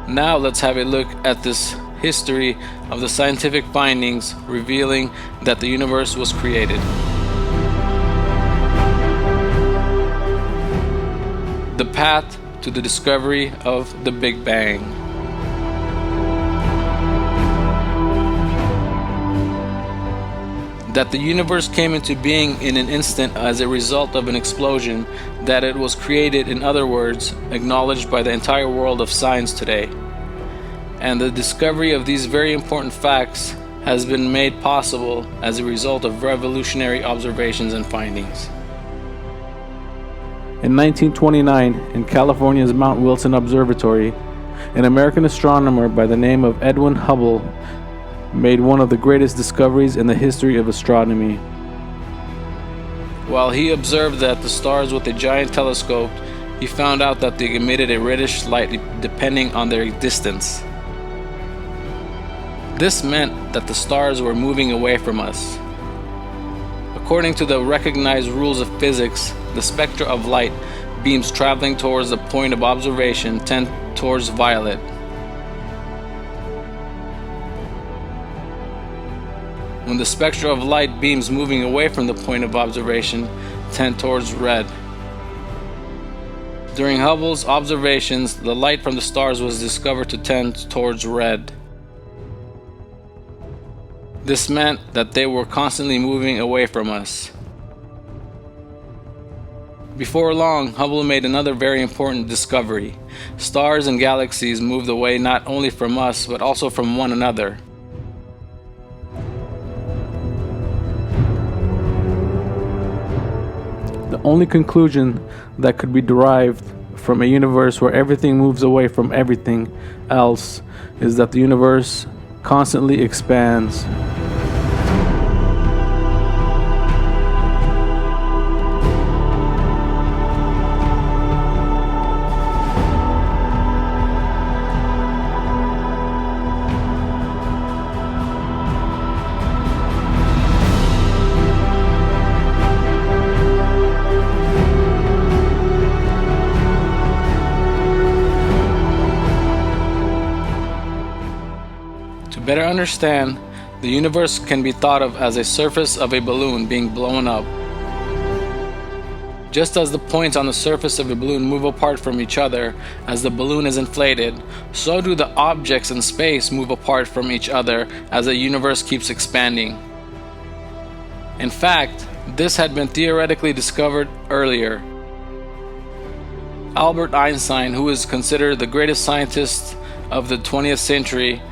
Now let's have a look at this history of the scientific findings revealing that the universe was created. The path to the discovery of the Big Bang. That the universe came into being in an instant as a result of an explosion, that it was created, in other words, acknowledged by the entire world of science today. And the discovery of these very important facts has been made possible as a result of revolutionary observations and findings. In 1929, in California's Mount Wilson Observatory, an American astronomer by the name of Edwin Hubble made one of the greatest discoveries in the history of astronomy. While he observed that the stars with a giant telescope, he found out that they emitted a reddish light depending on their distance. This meant that the stars were moving away from us. According to the recognized rules of physics, the spectra of light beams traveling towards the point of observation tend towards violet. When the spectra of light beams moving away from the point of observation tend towards red. During Hubble's observations, the light from the stars was discovered to tend towards red. This meant that they were constantly moving away from us. Before long, Hubble made another very important discovery. Stars and galaxies moved away not only from us, but also from one another. The only conclusion that could be derived from a universe where everything moves away from everything else is that the universe constantly expands. To better understand, the universe can be thought of as a surface of a balloon being blown up. Just as the points on the surface of a balloon move apart from each other as the balloon is inflated, so do the objects in space move apart from each other as the universe keeps expanding. In fact, this had been theoretically discovered earlier. Albert Einstein, who is considered the greatest scientist of the 20th century,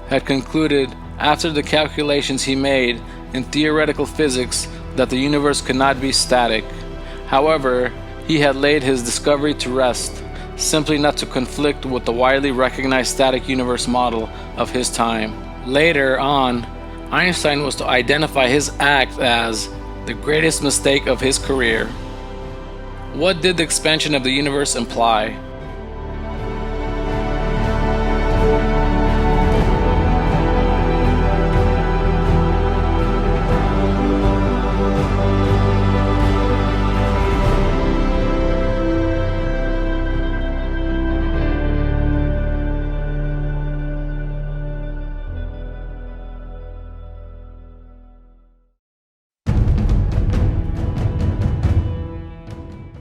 had concluded after the calculations he made in theoretical physics that the universe could not be static. However, he had laid his discovery to rest, simply not to conflict with the widely recognized static universe model of his time. Later on, Einstein was to identify his act as the greatest mistake of his career. What did the expansion of the universe imply?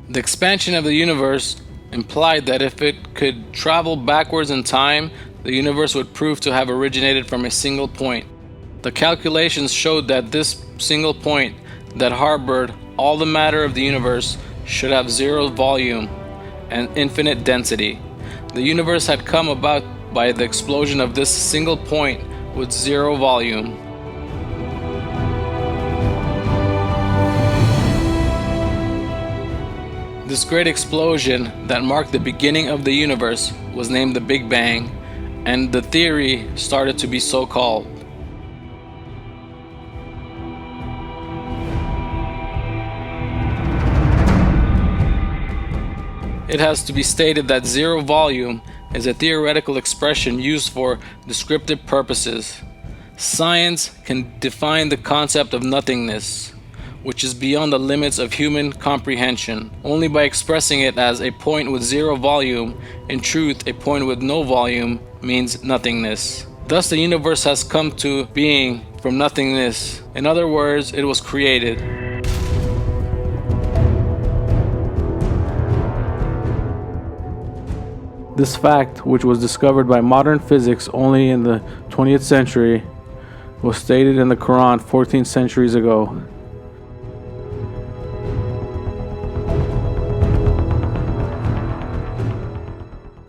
The expansion of the universe implied that if it could travel backwards in time, the universe would prove to have originated from a single point. The calculations showed that this single point that harbored all the matter of the universe should have zero volume and infinite density. The universe had come about by the explosion of this single point with zero volume. This great explosion that marked the beginning of the universe was named the Big Bang, and the theory started to be so called. It has to be stated that zero volume is a theoretical expression used for descriptive purposes. Science can define the concept of nothingness, which is beyond the limits of human comprehension. Only by expressing it as a point with zero volume, in truth, a point with no volume means nothingness. Thus, the universe has come to being from nothingness. In other words, it was created. This fact, which was discovered by modern physics only in the 20th century, was stated in the Quran 14 centuries ago.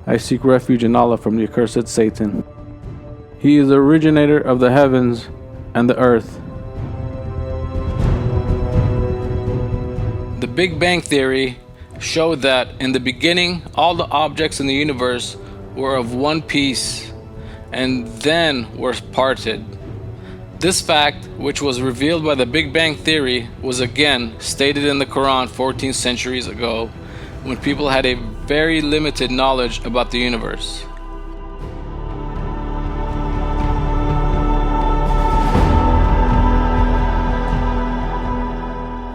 I seek refuge in Allah from the accursed Satan. He is the originator of the heavens and the earth. The Big Bang Theory showed that in the beginning, all the objects in the universe were of one piece and then were parted. This fact, which was revealed by the Big Bang Theory, was again stated in the Quran 14 centuries ago, when people had a very limited knowledge about the universe.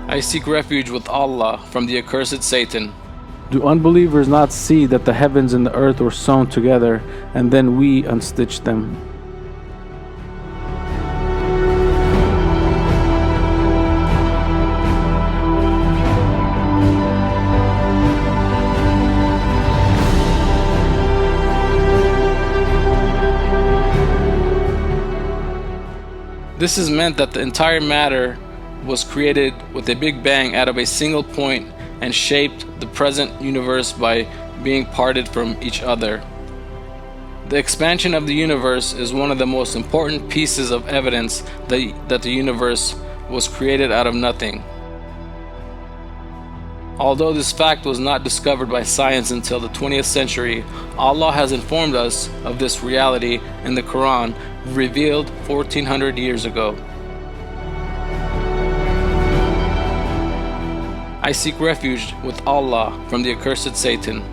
I seek refuge with Allah from the accursed Satan. Do unbelievers not see that the heavens and the earth were sewn together, and then we unstitched them? This is meant that the entire matter was created with a big bang out of a single point and shaped the present universe by being parted from each other. The expansion of the universe is one of the most important pieces of evidence that the universe was created out of nothing. Although this fact was not discovered by science until the 20th century, Allah has informed us of this reality in the Quran, revealed 1400 years ago. I seek refuge with Allah from the accursed Satan.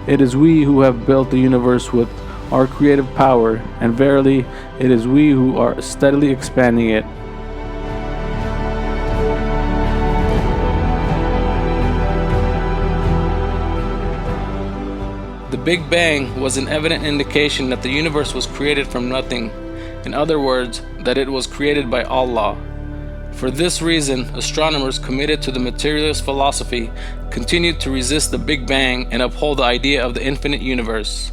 It is we who have built the universe with our creative power, and verily, it is we who are steadily expanding it. The Big Bang was an evident indication that the universe was created from nothing. In other words, that it was created by Allah. For this reason, astronomers committed to the materialist philosophy continued to resist the Big Bang and uphold the idea of the infinite universe.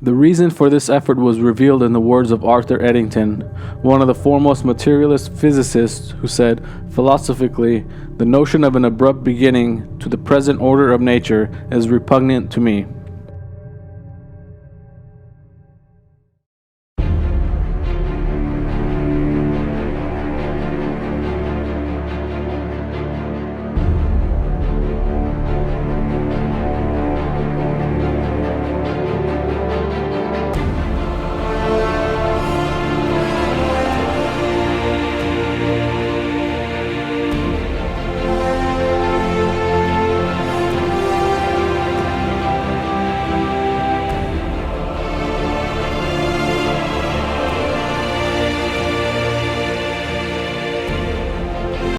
The reason for this effort was revealed in the words of Arthur Eddington, one of the foremost materialist physicists, who said, philosophically, the notion of an abrupt beginning to the present order of nature is repugnant to me.